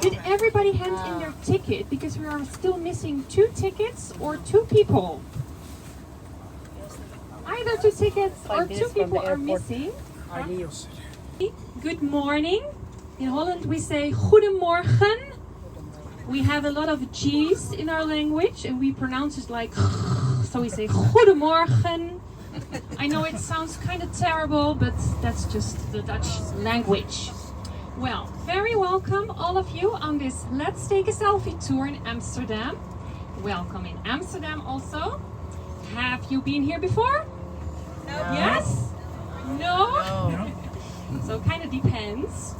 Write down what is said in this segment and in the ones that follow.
Did everybody hand in their ticket? Because we are still missing 2 tickets or 2 people. Either 2 tickets or 2 people are missing. Good morning. In Holland we say goedemorgen. We have a lot of G's in our language and we pronounce it like so we say goedemorgen. I know it sounds kind of terrible, but that's just the Dutch language. Well, very welcome all of you on this Let's Take a Selfie tour in Amsterdam. Welcome in Amsterdam also. Have you been here before? No. Yes? No? So it kind of depends.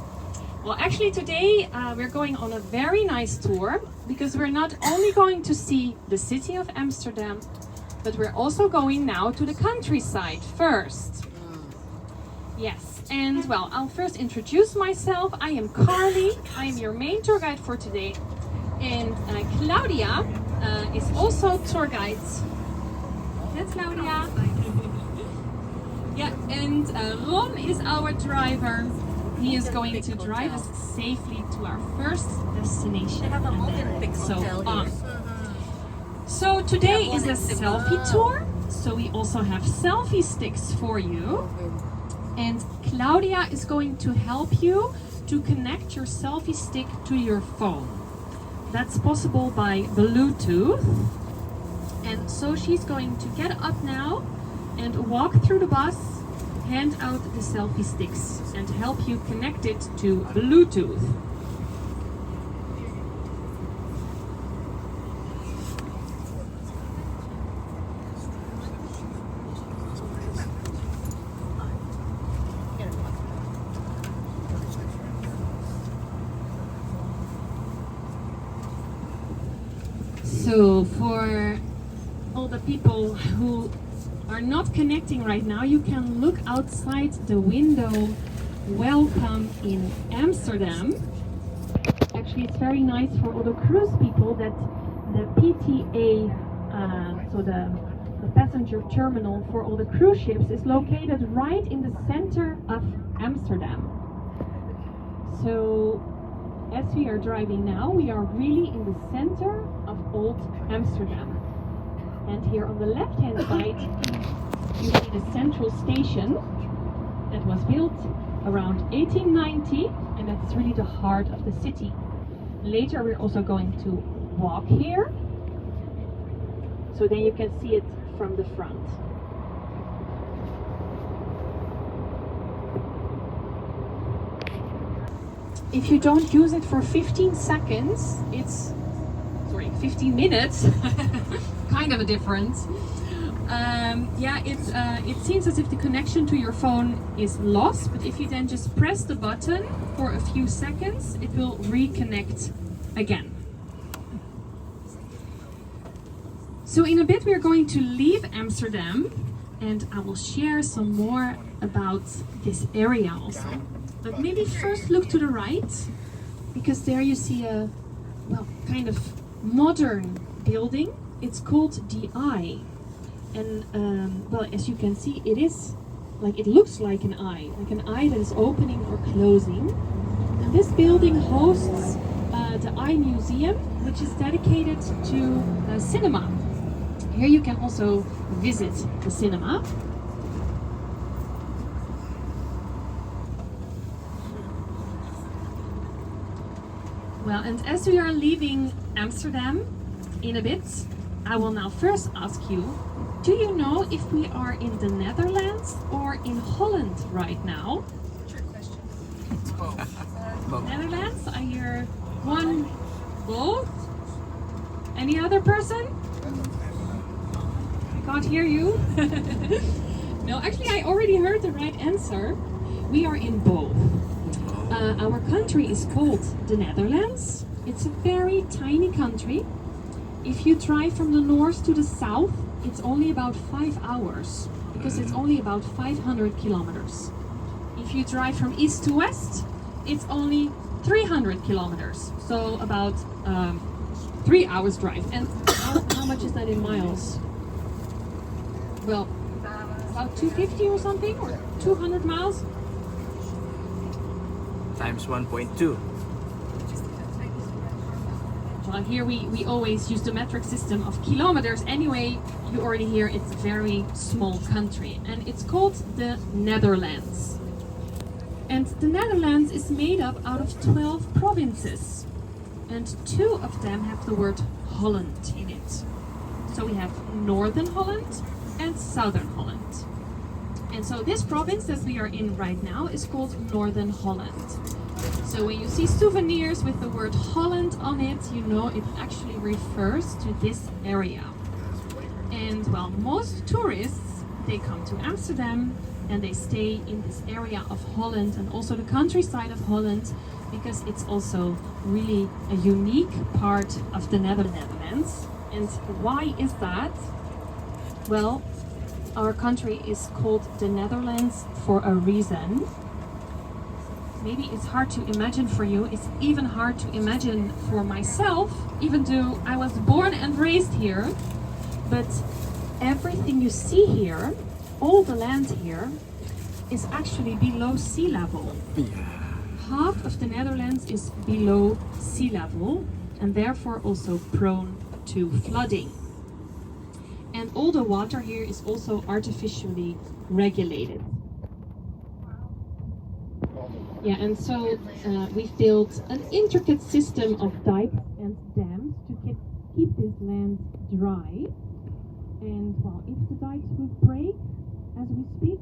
Well, actually today we're going on a very nice tour because we're not only going to see the city of Amsterdam, but we're also going now to the countryside first. Yes, and well, I'll first introduce myself. I am Carly. I am your main tour guide for today. And Claudia is also tour guide. That's Claudia. Yeah, and Ron is our driver. He is going to drive us safely to our first destination and so on. So today is a selfie tour, so we also have selfie sticks for you. And Claudia is going to help you to connect your selfie stick to your phone. That's possible by Bluetooth. And so she's going to get up now and walk through the bus, hand out the selfie sticks and help you connect it to Bluetooth. So for all the people who are not connecting right now, you can look outside the window. Welcome in Amsterdam. Actually, it's very nice for all the cruise people that the PTA, so the passenger terminal for all the cruise ships, is located right in the center of Amsterdam. So as we are driving now, we are really in the center of Old Amsterdam. And here on the left-hand side, you see the central station that was built around 1890, and that's really the heart of the city. Later we're also going to walk here, so then you can see it from the front. If you don't use it for 15 seconds, it's, sorry, 15 minutes, kind of a difference. Yeah, it seems as if the connection to your phone is lost, but if you then just press the button for a few seconds, it will reconnect again. So in a bit we are going to leave Amsterdam, and I will share some more about this area also. But maybe first look to the right, because there you see a, well, kind of modern building. It's called the Eye. And well, as you can see, it is like, it looks like an eye that is opening or closing. And this building hosts the Eye Museum, which is dedicated to cinema. Here you can also visit the cinema. Well, and as we are leaving Amsterdam in a bit, I will now first ask you, do you know if we are in the Netherlands or in Holland right now? Trick question. Both. Netherlands, I hear one, both. Any other person? I can't hear you. No, actually I already heard the right answer. We are in both. Our country is called the Netherlands. It's a very tiny country. If you drive from the north to the south, it's only about 5 hours, because it's only about 500 kilometers. If you drive from east to west, it's only 300 kilometers, so about 3 hours drive. And how much is that in miles? Well, about 250 or something, or 200 miles? Times 1.2. Well, here we always use the metric system of kilometers. Anyway, you already hear it's a very small country, and it's called the Netherlands. And the Netherlands is made up out of 12 provinces, and 2 of them have the word Holland in it. So we have Northern Holland and Southern Holland. And so this province that we are in right now is called Northern Holland. So when you see souvenirs with the word Holland on it, you know it actually refers to this area. And well, most tourists, they come to Amsterdam and they stay in this area of Holland and also the countryside of Holland, because it's also really a unique part of the Netherlands. And why is that? Well, our country is called the Netherlands for a reason. Maybe it's hard to imagine for you. It's even hard to imagine for myself, even though I was born and raised here. But everything you see here, all the land here, is actually below sea level. Yeah. Half of the Netherlands is below sea level and therefore also prone to flooding. And all the water here is also artificially regulated. Yeah, and so we've built an intricate system of dikes and dams to keep this land dry. And well, if the dikes would break as we speak,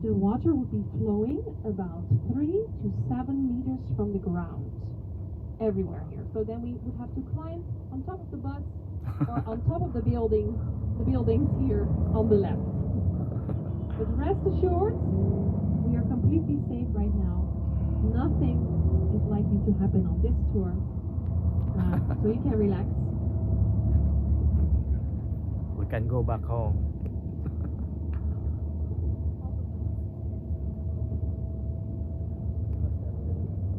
the water would be flowing about 3 to 7 meters from the ground everywhere here. So then we would have to climb on top of the bus or on top of the buildings here on the left. But rest assured, we are completely safe right now. Nothing is likely to happen on this tour, so you can relax. We can go back home.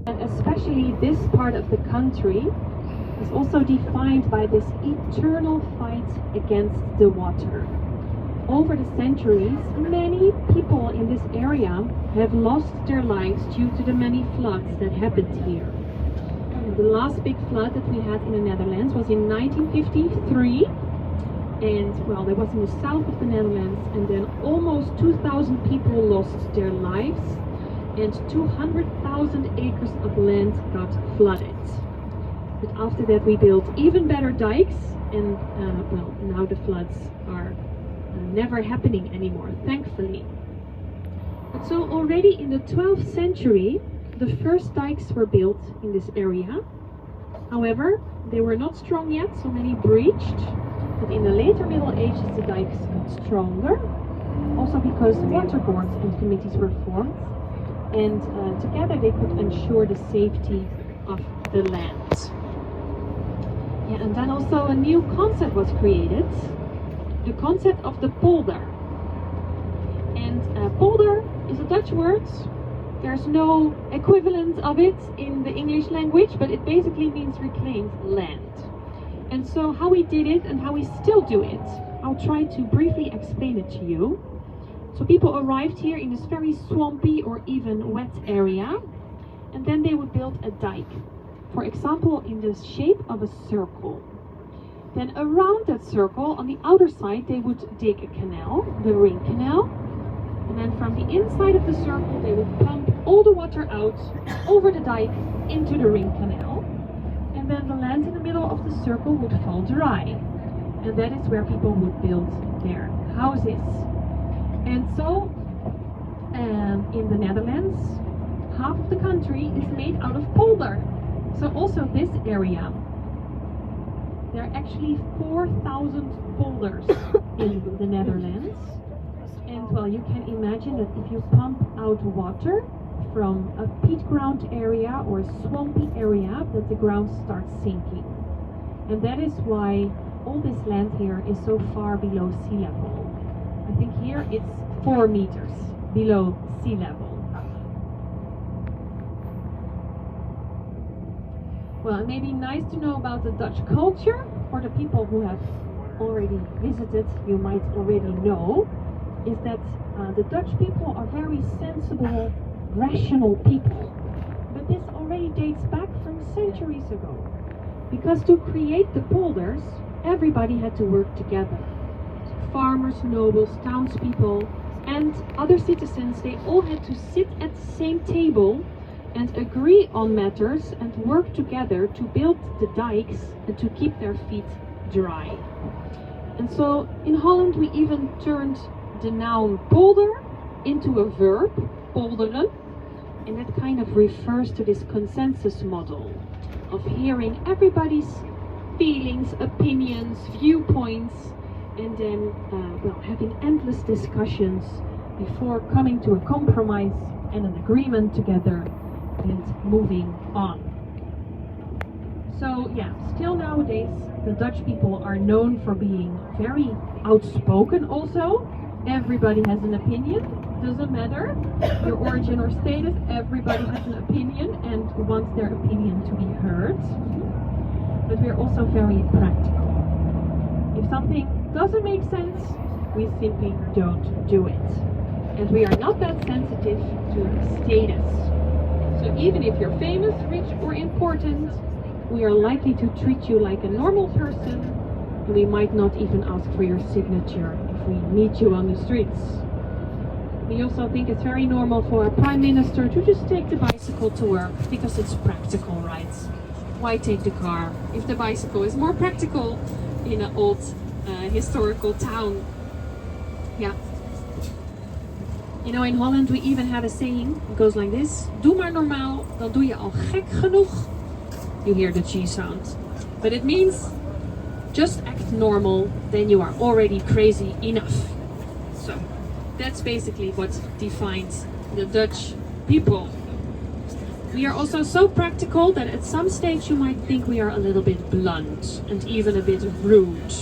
And especially this part of the country is also defined by this eternal fight against the water. Over the centuries, many people in this area have lost their lives due to the many floods that happened here. The last big flood that we had in the Netherlands was in 1953, and well, that was in the south of the Netherlands, and then almost 2,000 people lost their lives, and 200,000 acres of land got flooded. But after that we built even better dikes, and well, now the floods are never happening anymore, thankfully. But so already in the 12th century, the first dikes were built in this area. However, they were not strong yet, so many breached. But in the later Middle Ages, the dikes got stronger, also because water boards and committees were formed, and together they could ensure the safety of the land. Yeah, and then also a new concept was created, the concept of the polder. And polder is a Dutch word. There's no equivalent of it in the English language, but it basically means reclaimed land. And so how we did it and how we still do it, I'll try to briefly explain it to you. So people arrived here in this very swampy or even wet area, and then they would build a dike. For example, in the shape of a circle. Then around that circle, on the outer side, they would dig a canal, the ring canal. And then from the inside of the circle, they would pump all the water out over the dike into the ring canal. And then the land in the middle of the circle would fall dry. And that is where people would build their houses. And so, in the Netherlands, half of the country is made out of polder. So also this area, there are actually 4,000 polders in the Netherlands. And well, you can imagine that if you pump out water from a peat ground area or a swampy area, that the ground starts sinking. And that is why all this land here is so far below sea level. I think here it's 4 meters below sea level. Well, it may be nice to know about the Dutch culture. For the people who have already visited, you might already know, is that the Dutch people are very sensible, rational people. But this already dates back from centuries ago. Because to create the polders, everybody had to work together. Farmers, nobles, townspeople, and other citizens, they all had to sit at the same table and agree on matters and work together to build the dikes and to keep their feet dry. And so in Holland we even turned the noun polder into a verb, polderen, and that kind of refers to this consensus model of hearing everybody's feelings, opinions, viewpoints, and then having endless discussions before coming to a compromise and an agreement together and moving on. So yeah, still nowadays the Dutch people are known for being very outspoken also. Everybody has an opinion, doesn't matter your origin or status, everybody has an opinion and wants their opinion to be heard. But we're also very practical. If something doesn't make sense, we simply don't do it. And we are not that sensitive to status. So even if you're famous, rich or important, we are likely to treat you like a normal person, and we might not even ask for your signature if we meet you on the streets. We also think it's very normal for a prime minister to just take the bicycle to work, because it's practical, right? Why take the car if the bicycle is more practical in an old historical town? Yeah. You know, in Holland we even have a saying, it goes like this: doe maar normaal, dan doe je al gek genoeg. You hear the G sound. But it means, just act normal, then you are already crazy enough. So, that's basically what defines the Dutch people. We are also so practical that at some stage you might think we are a little bit blunt and even a bit rude.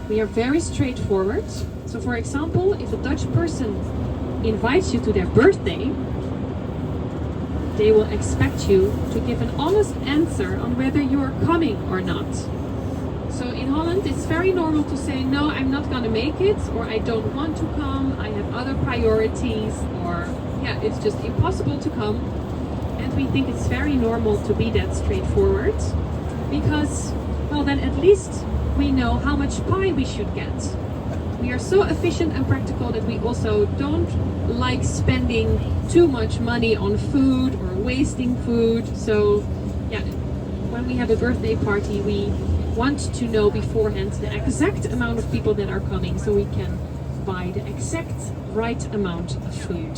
We are very straightforward. So for example, if a Dutch person invites you to their birthday, they will expect you to give an honest answer on whether you are coming or not. So in Holland it's very normal to say, no, I'm not gonna make it, or I don't want to come, I have other priorities, or yeah, it's just impossible to come. And we think it's very normal to be that straightforward, because, well, then at least we know how much pie we should get. We are so efficient and practical that we also don't like spending too much money on food or wasting food. So yeah, when we have a birthday party, we want to know beforehand the exact amount of people that are coming, so we can buy the exact right amount of food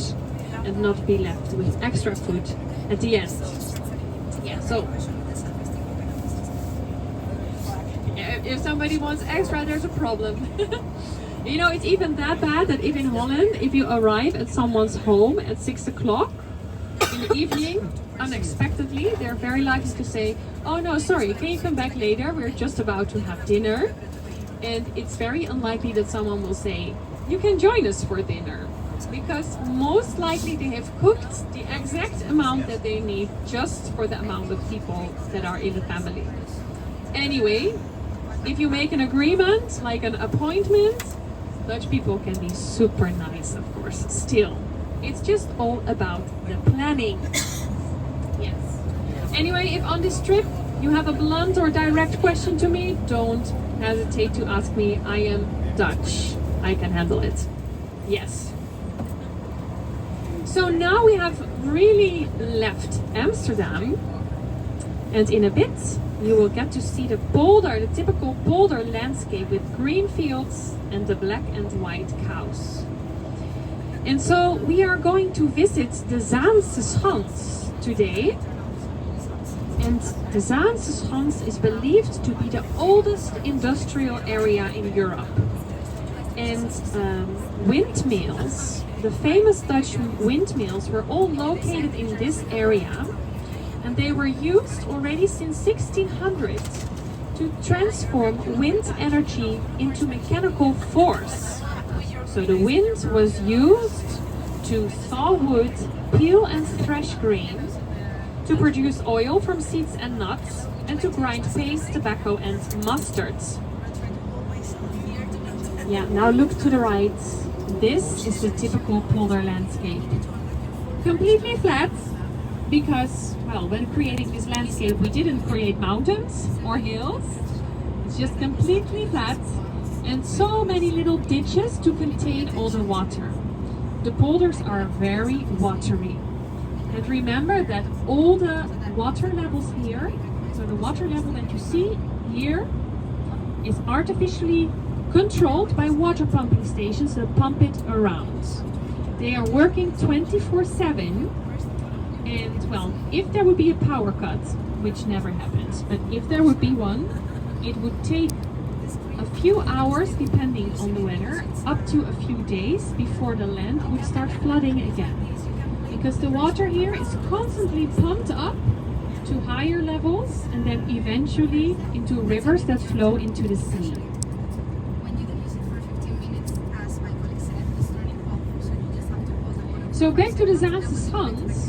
and not be left with extra food at the end. Yeah, so if somebody wants extra, there's a problem. You know, it's even that bad that if in Holland, if you arrive at someone's home at 6 o'clock in the evening, unexpectedly, they're very likely to say, oh no, sorry, can you come back later? We're just about to have dinner. And it's very unlikely that someone will say, you can join us for dinner. Because most likely they have cooked the exact amount that they need just for the amount of people that are in the family. Anyway, if you make an agreement, like an appointment, Dutch people can be super nice, of course, still. It's just all about the planning. Yes. Anyway, if on this trip you have a blunt or direct question to me, don't hesitate to ask me. I am Dutch. I can handle it. Yes. So now we have really left Amsterdam, and in a bit you will get to see the polder, the typical polder landscape with green fields and the black and white cows. And so we are going to visit the Zaanse Schans today. And the Zaanse Schans is believed to be the oldest industrial area in Europe. And windmills, the famous Dutch windmills, were all located in this area. And they were used already since 1600 to transform wind energy into mechanical force. So the wind was used to thaw wood, peel and thresh grain, to produce oil from seeds and nuts, and to grind paste, tobacco and mustards. Yeah, now look to the right. This is the typical polder landscape. Completely flat, because, well, when creating this landscape we didn't create mountains or hills. It's just completely flat, and so many little ditches to contain all the water. The polders are very watery. And remember that all the water levels here, so the water level that you see here, is artificially controlled by water pumping stations that pump it around. They are working 24/7, and well, if there would be a power cut, which never happens, but if there would be one, it would take a few hours, depending on the weather, up to a few days before the land would start flooding again. Because the water here is constantly pumped up to higher levels and then eventually into rivers that flow into the sea. So back to the Zaanse Schans.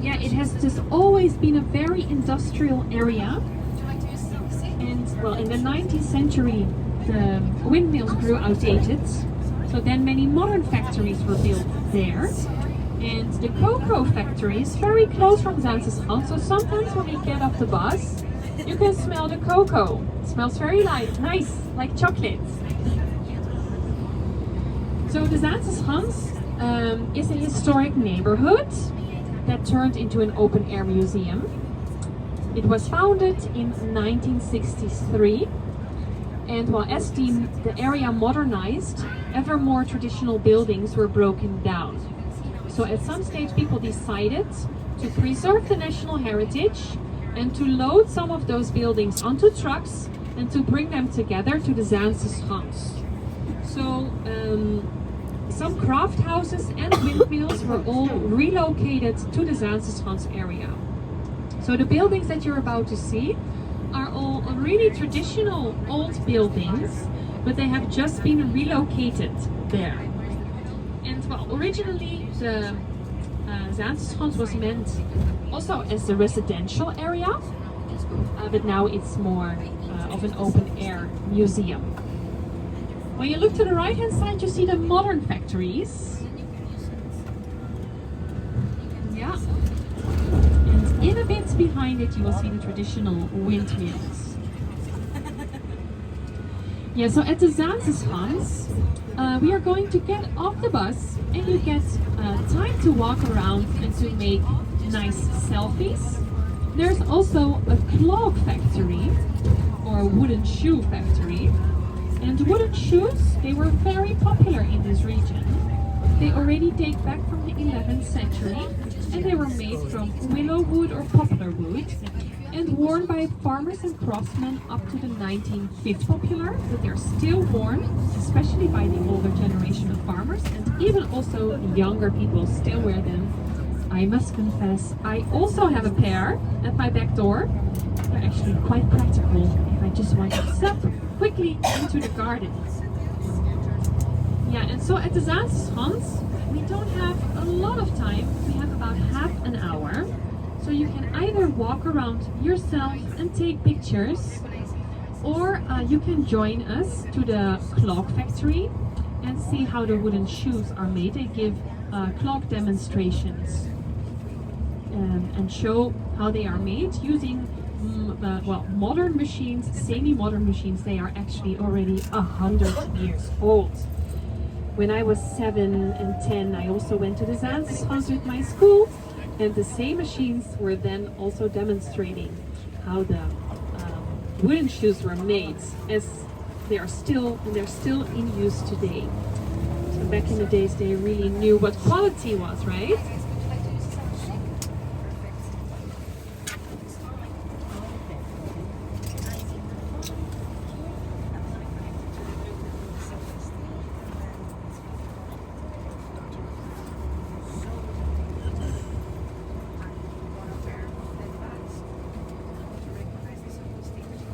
Yeah, it has just always been a very industrial area. And well, in the 19th century, the windmills grew outdated. So then many modern factories were built there. And the cocoa factory is very close from Zaanse Schans. So sometimes when we get off the bus, you can smell the cocoa. It smells very nice, like chocolate. So the Zaanse Schans is a historic neighborhood that turned into an open-air museum. It was founded in 1963, and well, as the area modernized, ever more traditional buildings were broken down. So at some stage people decided to preserve the national heritage and to load some of those buildings onto trucks and to bring them together to the Zaanse Schans. So some craft houses and windmills were all relocated to the Zaanse Schans area. So the buildings that you're about to see are all really traditional old buildings, but they have just been relocated there. And well, originally the Zaanse Schans was meant also as a residential area, but now it's more of an open air museum. When you look to the right hand side, you see the modern factories. Yeah. And in a bit behind it, you will see the traditional windmills. Yeah, so at the Zaanse Schans, we are going to get off the bus and you get time to walk around and to make nice selfies. There's also a clog factory, or a wooden shoe factory. And wooden shoes, they were very popular in this region. They already date back from the 11th century, and they were made from willow wood or poplar wood. and worn by farmers and craftsmen up to the 1950s. Popular, but they're still worn, especially by the older generation of farmers, and even also younger people still wear them. I must confess, I also have a pair at my back door. They're actually quite practical if I just want to step quickly into the garden. Yeah, and so at the Zaanse we don't have a lot of time. We have about half an hour. So you can either walk around yourself and take pictures, or you can join us to the clock factory and see how the wooden shoes are made. They give clock demonstrations and show how they are made using well, modern machines, semi-modern machines. They are actually already 100 years old. When I was 7 and 10, I also went to the Zaanse with my school, and the same machines were then also demonstrating how the wooden shoes were made, as they're still in use today. So back in the days, they really knew what quality was, right?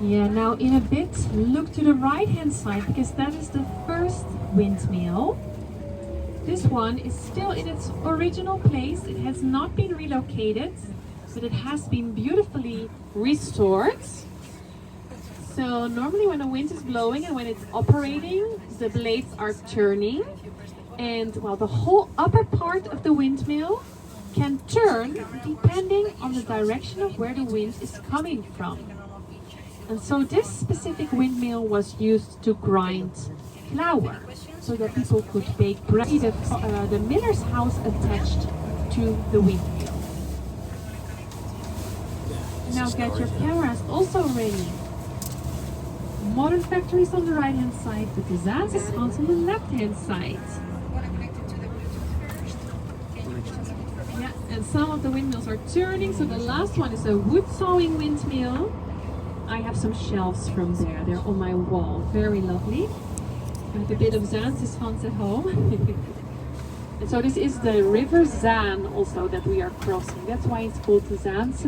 Yeah, now in a bit, look to the right hand side, because that is the first windmill. This one is still in its original place. It has not been relocated, but it has been beautifully restored. So normally when the wind is blowing and when it's operating, the blades are turning, and well, the whole upper part of the windmill can turn depending on the direction of where the wind is coming from. And so this specific windmill was used to grind flour, so that people could bake bread. The miller's house attached to the windmill. Now get your cameras also ready. Modern factories on the right hand side, but the Zaanse on the left hand side. Yeah, and some of the windmills are turning, so the last one is a wood sawing windmill. I have some shelves from there. They're on my wall. Very lovely. With a bit of Zaanse at home. And so this is the river Zaan also that we are crossing. That's why it's called the Zaanse.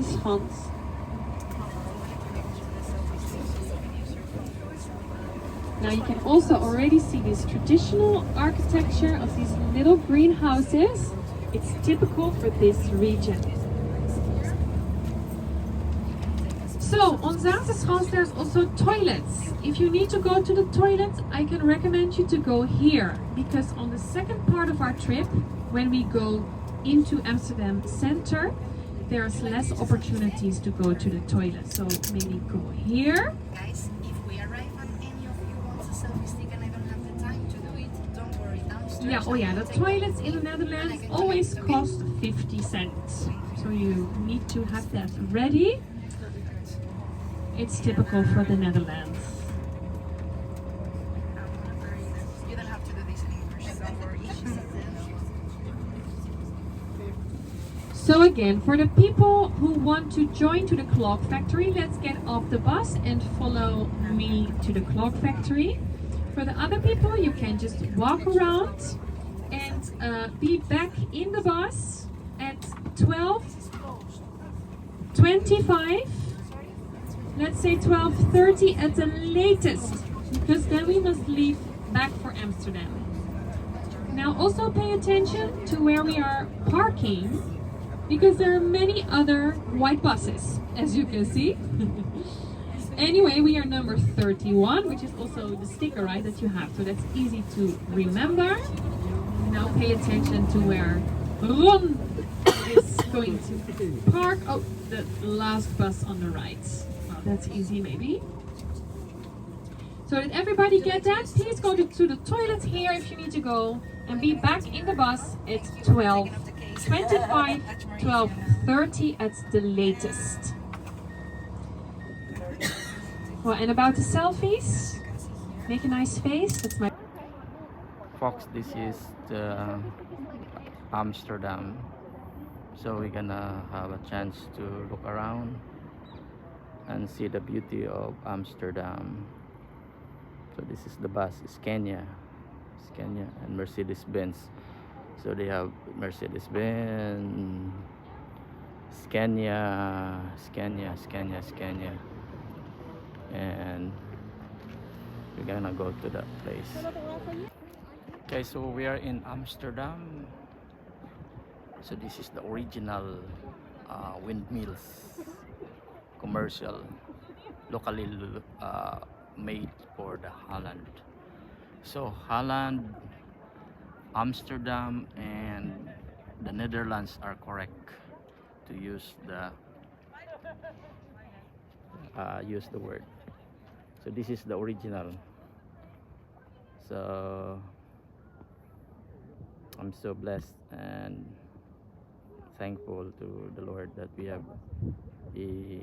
Now you can also already see this traditional architecture of these little greenhouses. It's typical for this region. So on Zaanse there's also toilets. If you need to go to the toilet, I can recommend you to go here, because on the second part of our trip, when we go into Amsterdam center, there's less opportunities to go to the toilet. So maybe go here. Guys, if we arrive and any of you wants a selfie stick and I don't have the time to do it, don't worry, downstairs. Yeah, oh yeah, the toilets in the Netherlands always cost 50 cents. So you need to have that ready. It's typical for the Netherlands. You don't have to do this in English, don't worry. So again, for the people who want to join to the clock factory, let's get off the bus and follow me to the clock factory. For the other people, you can just walk around and be back in the bus at 12:25. Let's say 12:30 at the latest, because then we must leave back for Amsterdam. Now also pay attention to where we are parking, because there are many other white buses, as you can see. Anyway, we are number 31, which is also the sticker, right, that you have, so that's easy to remember. Now pay attention to where Ron is going to park. Oh, the last bus on the right. That's easy, maybe. So did everybody get that? Please go to the toilet here if you need to go, and be back in the bus at 12:25, 12:30 at the latest. Well, and about the selfies, make a nice face. That's my... Fox, this is the Amsterdam. So we're gonna have a chance to look around. and see the beauty of Amsterdam. So this is the bus, Scania and Mercedes-Benz. So they have Mercedes-Benz, Scania, and we're gonna go to that place. Okay, so we are in Amsterdam. So this is the original windmills, commercial, locally made for the Holland. So Holland, Amsterdam, and the Netherlands are correct to use the word. So this is the original. So I'm so blessed and thankful to the Lord that we have a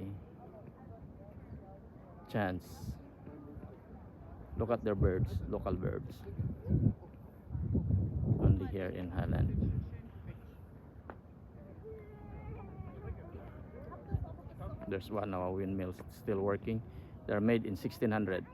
chance. Look at their birds, local birds, only here in Holland. There's one of our windmills still working. They're made in 1600.